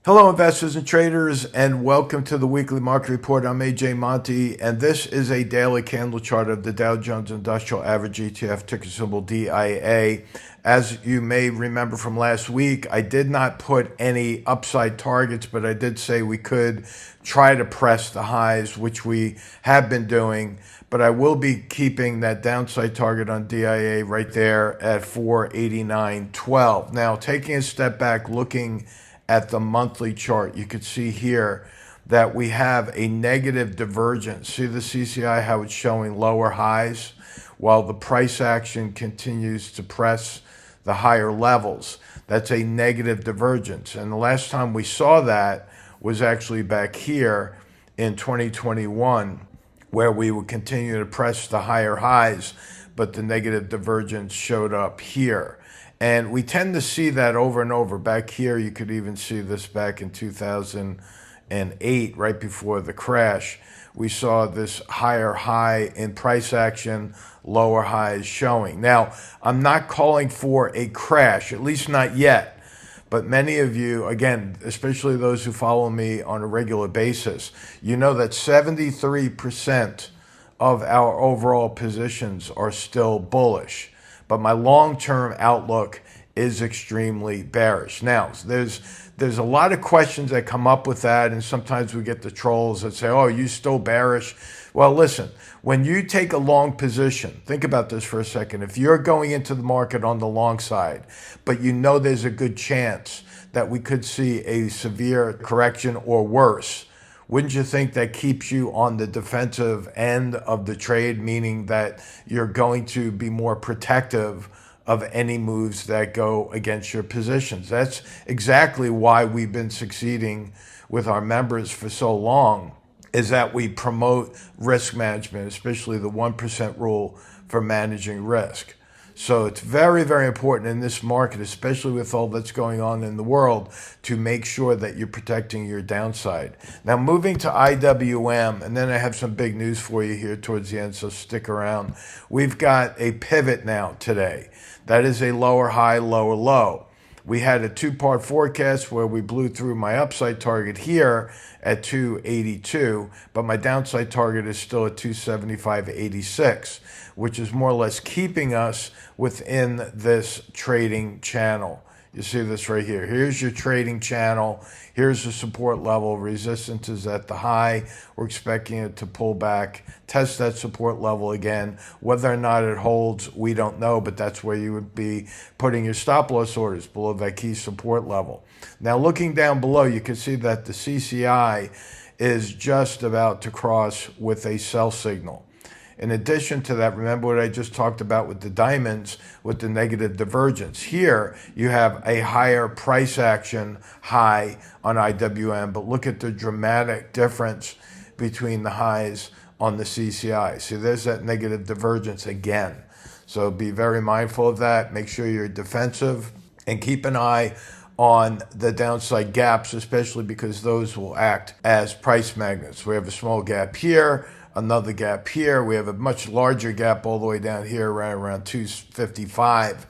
Hello, investors and traders, and welcome to the weekly market report. I'm AJ Monte, and this is a daily candle chart of the Dow Jones Industrial Average ETF, ticker symbol DIA. As you may remember from last week, I did not put any upside targets, but I did say we could try to press the highs, which we have been doing. But I will be keeping that downside target on DIA right there at 489.12. Now, taking a step back, looking at the monthly chart, you could see here that we have a negative divergence. See the CCI, how it's showing lower highs while the price action continues to press the higher levels. That's a negative divergence. And the last time we saw that was actually back here in 2021, where we would continue to press the higher highs, but the negative divergence showed up here. And we tend to see that over and over. Back here, you could even see this back in 2008, right before the crash. We saw this higher high in price action, lower highs showing. Now, I'm not calling for a crash, at least not yet. But many of you, again, especially those who follow me on a regular basis, you know that 73% of our overall positions are still bullish. But my long-term outlook is extremely bearish. Now, there's a lot of questions that come up with that, and sometimes we get the trolls that say, oh, you still bearish? Well, listen, when you take a long position, think about this for a second. If you're going into the market on the long side, but you know there's a good chance that we could see a severe correction or worse, wouldn't you think that keeps you on the defensive end of the trade, meaning that you're going to be more protective of any moves that go against your positions? That's exactly why we've been succeeding with our members for so long, is that we promote risk management, especially the 1% rule for managing risk. So it's very, very important in this market, especially with all that's going on in the world, to make sure that you're protecting your downside. Now, moving to IWM, and then I have some big news for you here towards the end, so stick around. We've got a pivot now today. That is a lower high, lower low. We had a two-part forecast where we blew through my upside target here at 282, but my downside target is still at 275.86, which is more or less keeping us within this trading channel. You see this right here. Here's your trading channel. Here's the support level. Resistance is at the high. We're expecting it to pull back, test that support level again. Whether or not it holds, we don't know, but that's where you would be putting your stop loss orders, below that key support level. Now, looking down below, you can see that the CCI is just about to cross with a sell signal. In addition to that, remember what I just talked about with the diamonds, with the negative divergence. Here, you have a higher price action high on IWM, but look at the dramatic difference between the highs on the CCI. See, there's that negative divergence again. So be very mindful of that. Make sure you're defensive and keep an eye on the downside gaps, especially because those will act as price magnets. We have a small gap here, another gap here. We have a much larger gap all the way down here around 255.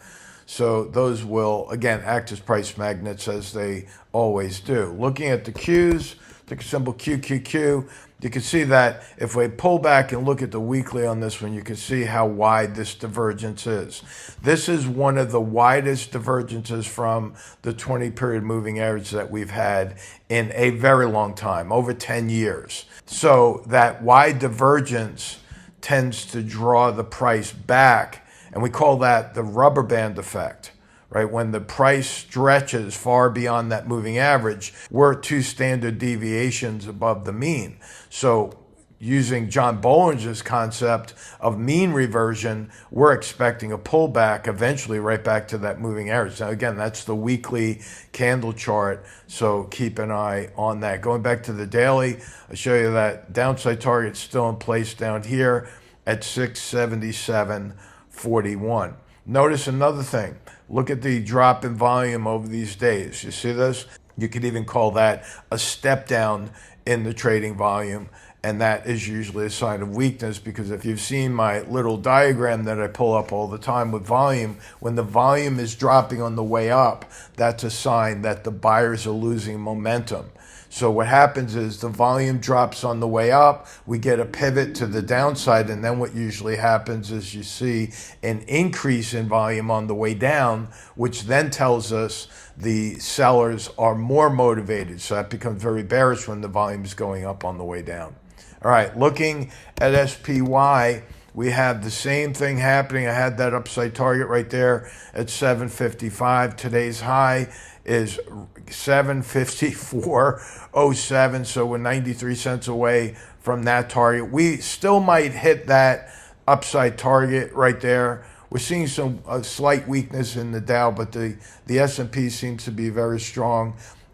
So those will, again, act as price magnets as they always do. Looking at the Qs, the symbol QQQ, you can see that if we pull back and look at the weekly on this one, you can see how wide this divergence is. This is one of the widest divergences from the 20-period moving average that we've had in a very long time, over 10 years. So that wide divergence tends to draw the price back, and we call that the rubber band effect. Right, when the price stretches far beyond that moving average, we're 2 standard deviations above the mean. So using John Bollinger's concept of mean reversion, we're expecting a pullback eventually right back to that moving average. Now, again, that's the weekly candle chart, so keep an eye on that. Going back to the daily, I'll show you that downside target still in place down here at 677.41. Notice another thing. Look at the drop in volume over these days. You see this? You could even call that a step down in the trading volume And that is usually a sign of weakness, because if you've seen my little diagram that I pull up all the time with volume, when the volume is dropping on the way up, that's a sign that the buyers are losing momentum. So what happens is the volume drops on the way up, we get a pivot to the downside, and then what usually happens is you see an increase in volume on the way down, which then tells us the sellers are more motivated. So that becomes very bearish when the volume is going up on the way down. All right, looking at SPY, we have the same thing happening. I had that upside target right there at 755. Today's high is 754.07, so we're 93 cents away from that target. We still might hit that upside target right there. We're seeing some slight weakness in the Dow, but the S&P seems to be very strong.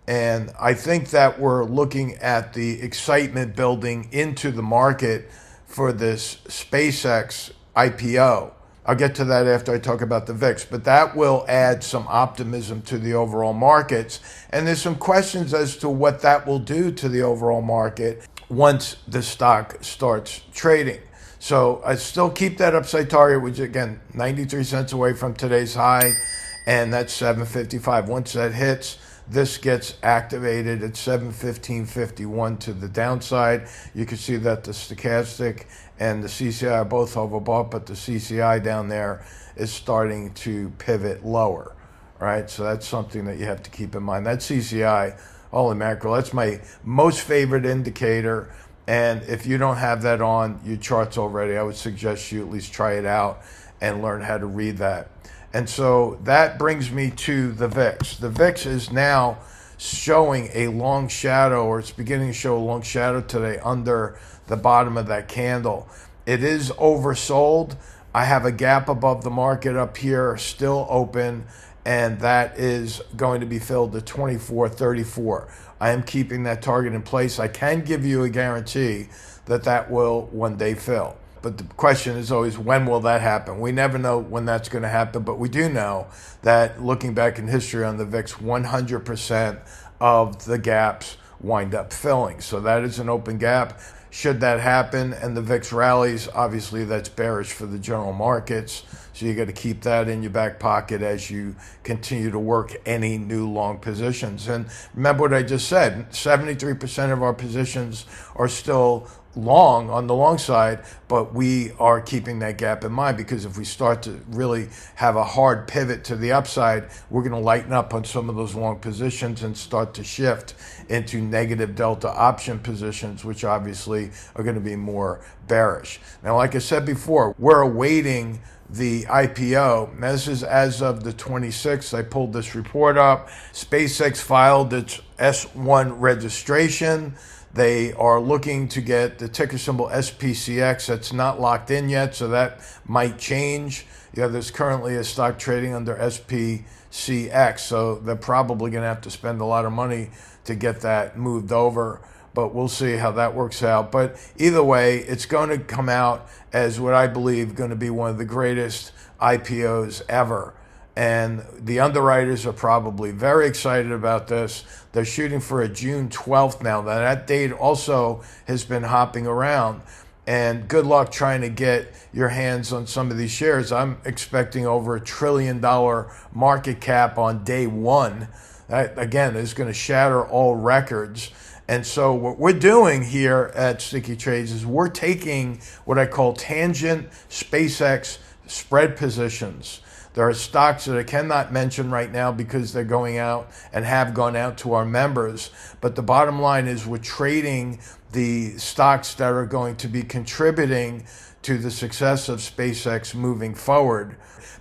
And I think that we're looking at the excitement building into the market for this SpaceX IPO. I'll get to that after I talk about the VIX, but that will add some optimism to the overall markets. And there's some questions as to what that will do to the overall market once the stock starts trading. So I still keep that upside target, which again, 93 cents away from today's high, and that's 755. Once that hits, this gets activated at 715.51 to the downside. You can see that the stochastic and the CCI are both overbought, but the CCI down there is starting to pivot lower. Right, so that's something that you have to keep in mind. That CCI, holy mackerel, that's my most favorite indicator. And if you don't have that on your charts already, I would suggest you at least try it out and learn how to read that. And so that brings me to the VIX. The VIX is now showing a long shadow, or it's beginning to show a long shadow today under the bottom of that candle. It is oversold. I have a gap above the market up here, still open, and that is going to be filled to 24.34. I am keeping that target in place. I can give you a guarantee that that will one day fill. But the question is always, when will that happen? We never know when that's going to happen, but we do know that looking back in history on the VIX, 100% of the gaps wind up filling. So that is an open gap. Should that happen and the VIX rallies, obviously that's bearish for the general markets. So you got to keep that in your back pocket as you continue to work any new long positions. And remember what I just said, 73% of our positions are still long on the long side, but we are keeping that gap in mind, because if we start to really have a hard pivot to the upside, we're going to lighten up on some of those long positions and start to shift into negative delta option positions, which obviously are going to be more bearish. Now, like I said before, we're awaiting the IPO. Now, this is as of the 26th. I pulled this report up. SpaceX filed its S1 registration. They are looking to get the ticker symbol SPCX. That's not locked in yet, so that might change. There's currently a stock trading under SPCX, so they're probably going to have to spend a lot of money to get that moved over. But we'll see how that works out. But either way, it's going to come out as what I believe going to be one of the greatest IPOs ever. And the underwriters are probably very excited about this. They're shooting for a June 12th now. That date also has been hopping around. And good luck trying to get your hands on some of these shares. I'm expecting over $1 trillion market cap on day one. That, again, is going to shatter all records. And so what we're doing here at Sticky Trades is we're taking what I call tangent SpaceX spread positions. There are stocks that I cannot mention right now because they're going out and have gone out to our members. But the bottom line is we're trading the stocks that are going to be contributing to the success of SpaceX moving forward.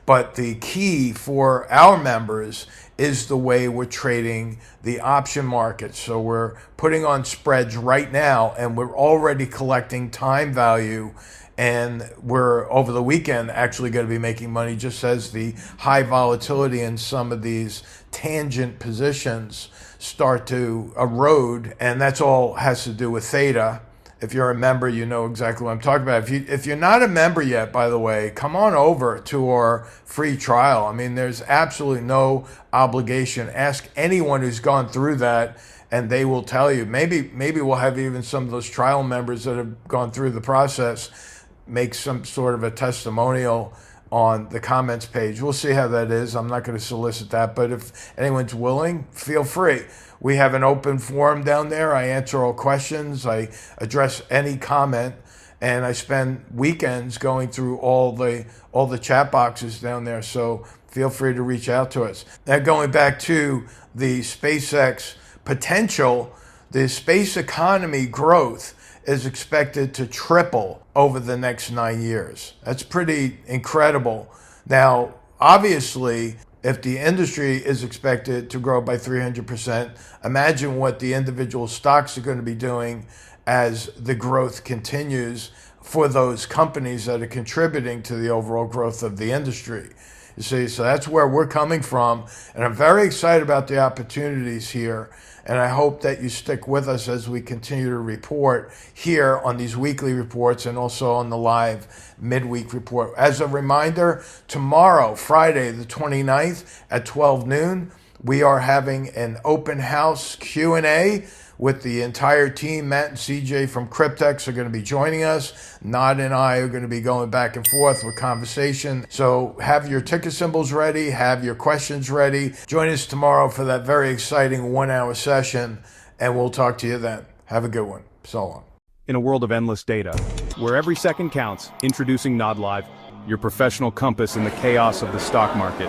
But the key for our members is the way we're trading the option market. So we're putting on spreads right now, and we're already collecting time value. And we're, over the weekend, actually going to be making money just as the high volatility in some of these tangent positions start to erode. And that's all has to do with Theta. If you're a member, you know exactly what I'm talking about. If you're not a member yet, by the way, come on over to our free trial. I mean, there's absolutely no obligation. Ask anyone who's gone through that, and they will tell you. Maybe we'll have even some of those trial members that have gone through the process make some sort of a testimonial on the comments page. We'll see how that is. I'm not going to solicit that, but if anyone's willing, feel free. We have an open forum down there. I answer all questions. I address any comment, and I spend weekends going through all the chat boxes down there. So feel free to reach out to us. Now, going back to the SpaceX potential, the space economy growth is expected to triple over the next 9 years. That's pretty incredible. Now, obviously, if the industry is expected to grow by 300%, imagine what the individual stocks are going to be doing as the growth continues for those companies that are contributing to the overall growth of the industry. You see, so that's where we're coming from, and I'm very excited about the opportunities here, and I hope that you stick with us as we continue to report here on these weekly reports and also on the live midweek report. As a reminder, tomorrow, Friday the 29th at 12 noon, we are having an open house Q&A with the entire team. Matt and CJ from Cryptex are going to be joining us. Nod and I are going to be going back and forth with conversation. So have your ticker symbols ready, have your questions ready. Join us tomorrow for that very exciting 1 hour session, and we'll talk to you then. Have a good one. So long. In a world of endless data, where every second counts, introducing Nodlife, your professional compass in the chaos of the stock market.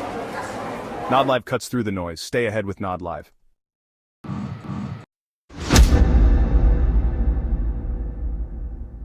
Nodlife cuts through the noise. Stay ahead with Nodlife.